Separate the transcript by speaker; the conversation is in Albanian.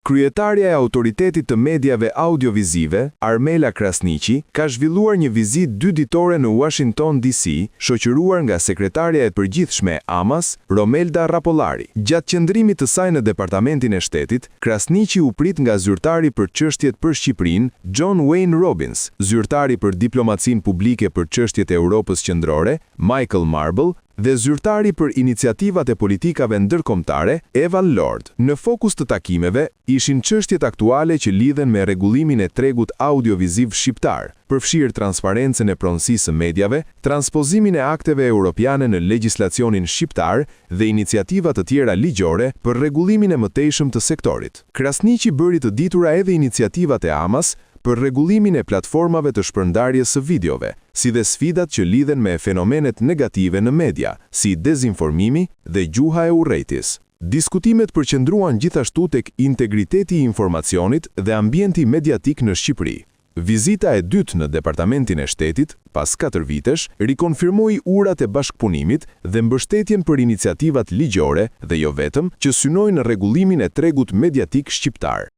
Speaker 1: Kryetarja e Autoritetit të Mediave Audiovizive, Armela Krasniqi, ka zhvilluar një vizitë 2 ditore në Washington DC, shoqëruar nga sekretarja e përgjithshme e AMAS, Romelda Rapollari. Gjatë qëndrimit të saj në Departamentin e Shtetit, Krasniqi u prit nga zyrtari për çështjet për Shqipërinë, John Wayne Robbins, zyrtari për diplomacinë publike për çështjet e Europës Qendrore, Michael Marble, dhe zyrtari për iniciativat e politikave ndërkombëtare, Eva Lord. Në fokus të takimeve, ishin çështjet aktuale që lidhen me rregullimin e tregut audioviziv shqiptar, përfshirë transparencën e pronësisë së mediave, transpozimin e akteve europiane në legjislacionin shqiptar dhe iniciativa të tjera ligjore për rregullimin e mëtejshëm të sektorit. Krasniqi bëri të ditura edhe iniciativat e AMAS për rregullimin e platformave të shpërndarjes së videove, si dhe sfidat që lidhen me fenomenet negative në media, si dezinformimi dhe gjuha e urrejtjes. Diskutimet përqendruan gjithashtu tek integriteti i informacionit dhe ambienti mediatik në Shqipëri. Vizita e dytë në Departamentin e Shtetit, pas 4 vitesh, rikonfirmoi urat e bashkëpunimit dhe mbështetjen për iniciativat ligjore dhe jo vetëm që synojnë rregullimin e tregut mediatik shqiptar.